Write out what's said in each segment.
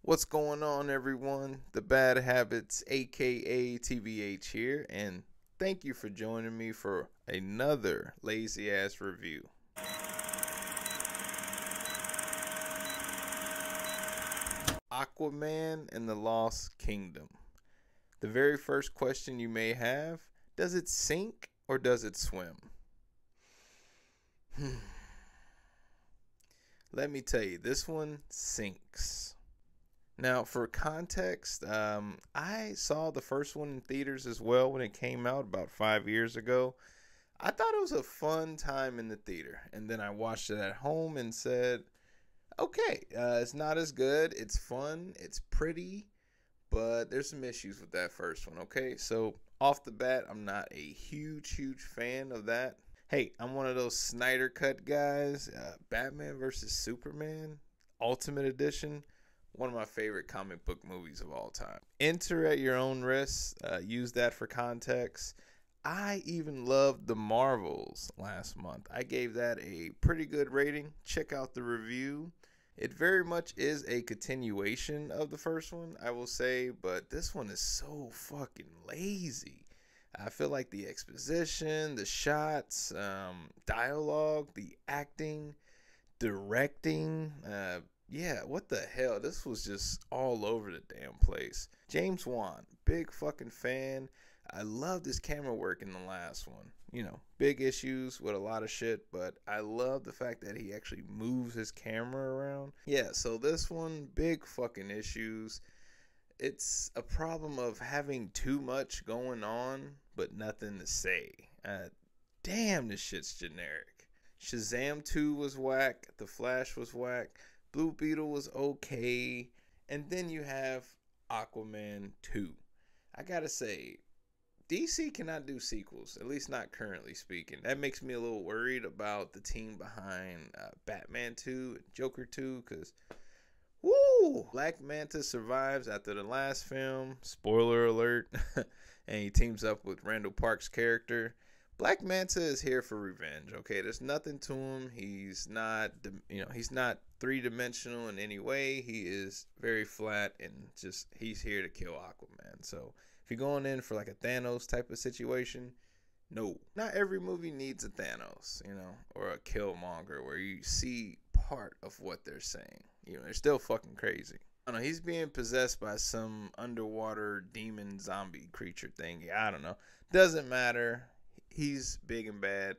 What's going on, everyone? The Bad Habits, aka TBH here, and thank you for joining me for another lazy ass review. Aquaman and the Lost Kingdom. The very first question you may have, does it sink or does it swim? Let me tell you, this one sinks. Now, for context, I saw the first one in theaters as well when it came out about 5 years ago. I thought it was a fun time in the theater, and then I watched it at home and said, okay, it's not as good. It's fun, it's pretty, but there's some issues with that first one, okay? So, off the bat, I'm not a huge fan of that. Hey, I'm one of those Snyder Cut guys. Batman versus Superman, Ultimate Edition. One of my favorite comic book movies of all time. Enter at your own risk. Use that for context. I even loved The Marvels last month. I gave that a pretty good rating. Check out the review. It very much is a continuation of the first one, I will say, but this one is so fucking lazy. I feel like the exposition, the shots, dialogue, the acting, directing, yeah, what the hell? This was just all over the damn place. James Wan, big fucking fan. I loved his camera work in the last one. You know, big issues with a lot of shit, but I love the fact that he actually moves his camera around. Yeah, so this one, big fucking issues. It's a problem of having too much going on, but nothing to say. Damn, this shit's generic. Shazam 2 was whack. The Flash was whack. Blue Beetle was okay. And then you have Aquaman 2. I gotta say, DC cannot do sequels, at least not currently speaking. That makes me a little worried about the team behind Batman 2 and Joker 2, because, woo! Black Manta survives after the last film, spoiler alert, and he teams up with Randall Park's character. Black Manta is here for revenge, okay? There's nothing to him. He's not, he's not three-dimensional in any way. He is very flat and just, he's here to kill Aquaman. So, if you're going in for like a Thanos type of situation, no. Not every movie needs a Thanos, or a Killmonger where you see part of what they're saying. They're still fucking crazy. I don't know, he's being possessed by some underwater demon zombie creature thing. I don't know. Doesn't matter. He's big and bad.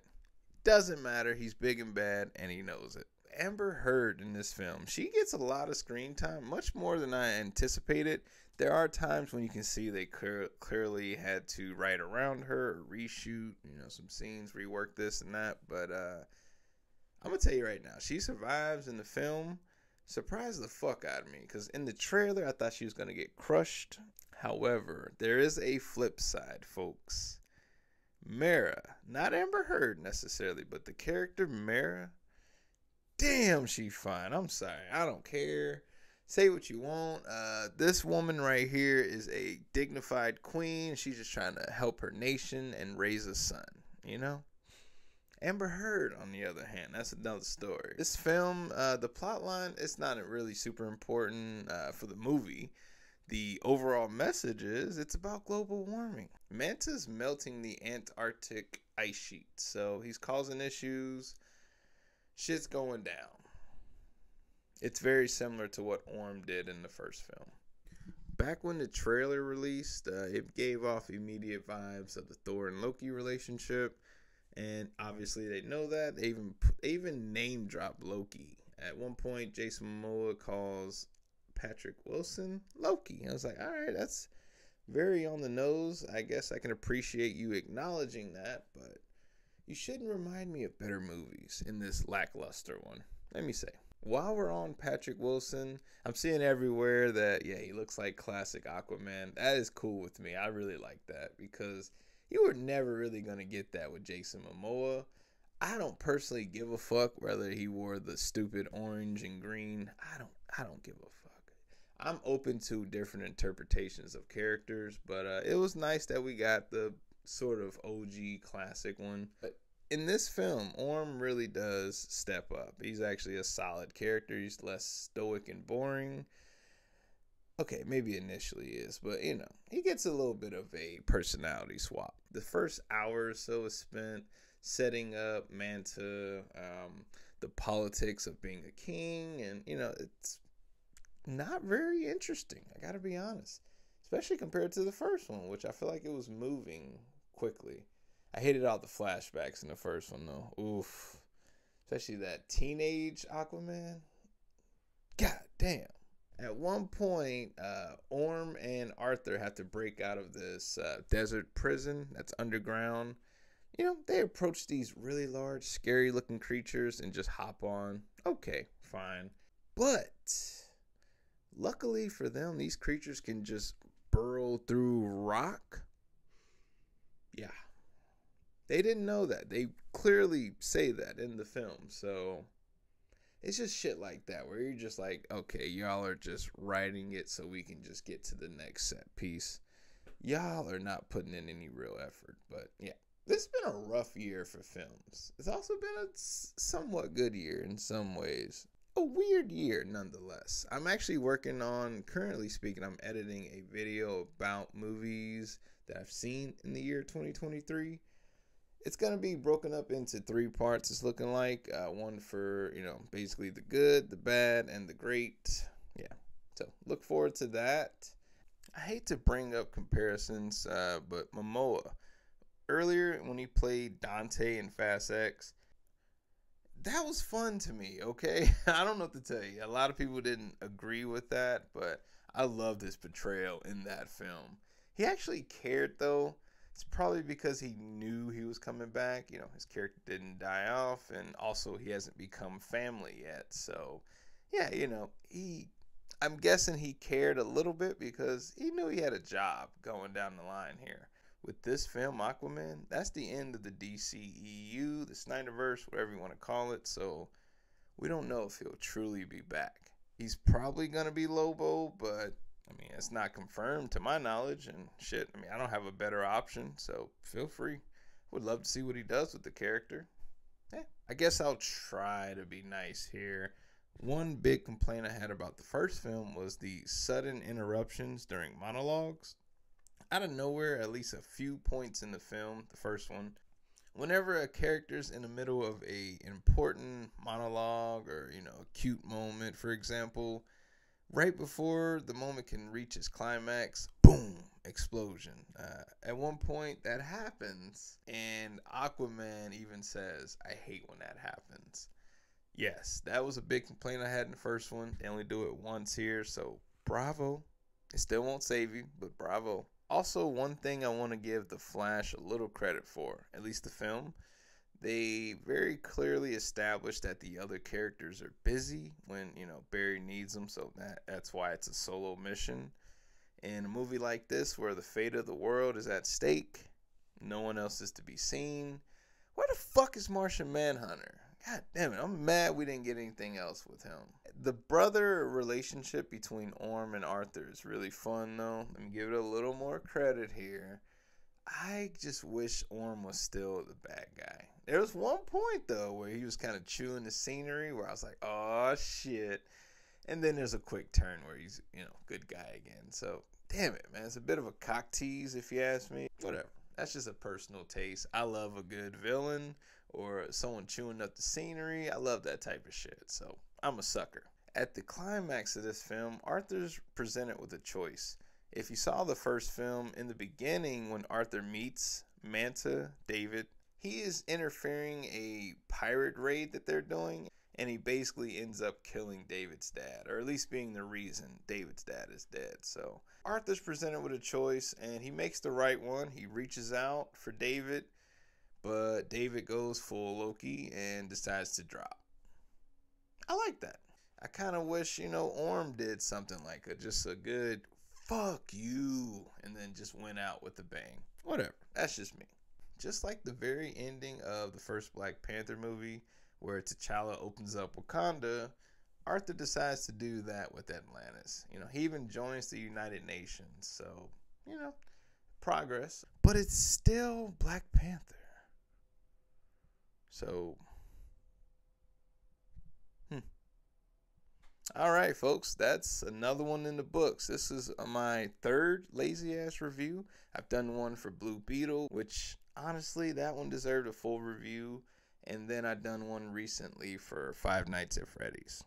Doesn't matter. He's big and bad, and he knows it. Amber Heard in this film, she gets a lot of screen time, much more than I anticipated. There are times when you can see they clearly had to write around her or reshoot, some scenes, rework this and that. But I'm going to tell you right now, she survives in the film. Surprised the fuck out of me, because in the trailer, I thought she was going to get crushed. However, there is a flip side, folks. Mara, not Amber Heard necessarily, but the character Mara, damn, she fine. I'm sorry, I don't care. Say what you want. This woman right here is a dignified queen. She's just trying to help her nation and raise a son, Amber Heard, on the other hand, that's another story. This film, the plot line, it's not really super important for the movie. The overall message is it's about global warming. Manta's melting the Antarctic ice sheet, so he's causing issues. Shit's going down. It's very similar to what Orm did in the first film. Back when the trailer released, it gave off immediate vibes of the Thor and Loki relationship, and obviously they know that. They even name dropped Loki. At one point, Jason Momoa calls Patrick Wilson Loki. I was like, all right, that's very on the nose. I guess I can appreciate you acknowledging that, but you shouldn't remind me of better movies in this lackluster one. Let me say, while we're on Patrick Wilson, I'm seeing everywhere that, yeah, he looks like classic Aquaman. That is cool with me. I really like that, because you were never really going to get that with Jason Momoa. I don't personally give a fuck whether he wore the stupid orange and green. I don't give a fuck. I'm open to different interpretations of characters, but it was nice that we got the sort of OG classic one. But in this film, Orm really does step up. He's actually a solid character. He's less stoic and boring. Okay, maybe initially is, but he gets a little bit of a personality swap. The first hour or so is spent setting up Manta, the politics of being a king, and it's not very interesting. I gotta be honest, especially compared to the first one, which I feel like it was moving quickly. I hated all the flashbacks in the first one though. Oof, especially that teenage Aquaman. God damn. At one point, Orm and Arthur have to break out of this desert prison that's underground. They approach these really large, scary-looking creatures and just hop on. Okay, fine. But luckily for them, these creatures can just burrow through rock. Yeah. They didn't know that. They clearly say that in the film. So it's just shit like that where you're just like, okay, y'all are just writing it so we can just get to the next set piece. Y'all are not putting in any real effort. But yeah, this has been a rough year for films. It's also been a somewhat good year in some ways. A weird year nonetheless. I'm actually currently speaking, I'm editing a video about movies that I've seen in the year 2023. It's going to be broken up into 3 parts, it's looking like. One for, basically the good, the bad, and the great. Yeah, so look forward to that. I hate to bring up comparisons, but Momoa, earlier when he played Dante in Fast X, that was fun to me, okay? I don't know what to tell you. A lot of people didn't agree with that, but I loved his portrayal in that film. He actually cared, though. It's probably because he knew he was coming back. His character didn't die off, and also he hasn't become family yet. So, yeah, I'm guessing he cared a little bit because he knew he had a job going down the line here. With this film, Aquaman, that's the end of the DCEU, the Snyderverse, whatever you want to call it. So we don't know if he'll truly be back. He's probably going to be Lobo, but it's not confirmed to my knowledge. And shit, I don't have a better option, so feel free. Would love to see what he does with the character. Yeah, I guess I'll try to be nice here. One big complaint I had about the first film was the sudden interruptions during monologues. Out of nowhere, at least a few points in the film, the first one, whenever a character's in the middle of a important monologue or, a cute moment, for example, right before the moment can reach its climax, boom, explosion. At one point that happens, and Aquaman even says, I hate when that happens. Yes, that was a big complaint I had in the first one. They only do it once here, so bravo. It still won't save you, but bravo. Also, one thing I want to give The Flash a little credit for, at least the film, they very clearly established that the other characters are busy when, Barry needs them, so that's why it's a solo mission. In a movie like this, where the fate of the world is at stake, no one else is to be seen, where the fuck is Martian Manhunter? God damn it, I'm mad we didn't get anything else with him. The brother relationship between Orm and Arthur is really fun, though. Let me give it a little more credit here. I just wish Orm was still the bad guy. There was one point, though, where he was kind of chewing the scenery, where I was like, oh, shit. And then there's a quick turn where he's, good guy again. So, damn it, man. It's a bit of a cock tease, if you ask me. Whatever. That's just a personal taste. I love a good villain or someone chewing up the scenery. I love that type of shit. So, I'm a sucker. At the climax of this film, Arthur's presented with a choice. If you saw the first film, in the beginning when Arthur meets Manta, David, he is interfering a pirate raid that they're doing, and he basically ends up killing David's dad, or at least being the reason David's dad is dead. So Arthur's presented with a choice, and he makes the right one. He reaches out for David, but David goes full Loki and decides to drop. I like that. I kind of wish, Orm did something like just a good fuck you, and then just went out with a bang. Whatever. That's just me. Just like the very ending of the first Black Panther movie, where T'Challa opens up Wakanda, Arthur decides to do that with Atlantis. He even joins the United Nations. So, progress. But it's still Black Panther. So, All right, folks, that's another one in the books. This is my third lazy ass review. I've done one for Blue Beetle, which honestly, that one deserved a full review. And then I've done one recently for Five Nights at Freddy's.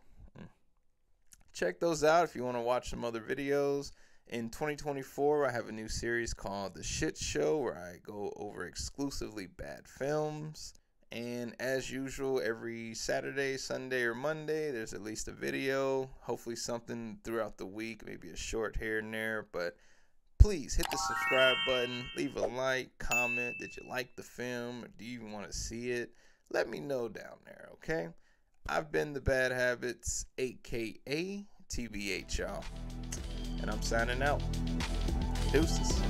Check those out if you want to watch some other videos. In 2024, I have a new series called The Shit Show where I go over exclusively bad films. And as usual, every Saturday, Sunday, or Monday, there's at least a video. Hopefully, something throughout the week, maybe a short here and there. But please hit the subscribe button, leave a like, comment. Did you like the film, or do you even want to see it? Let me know down there, okay? I've been the Bad Habits, aka TBH, y'all. And I'm signing out. Deuces.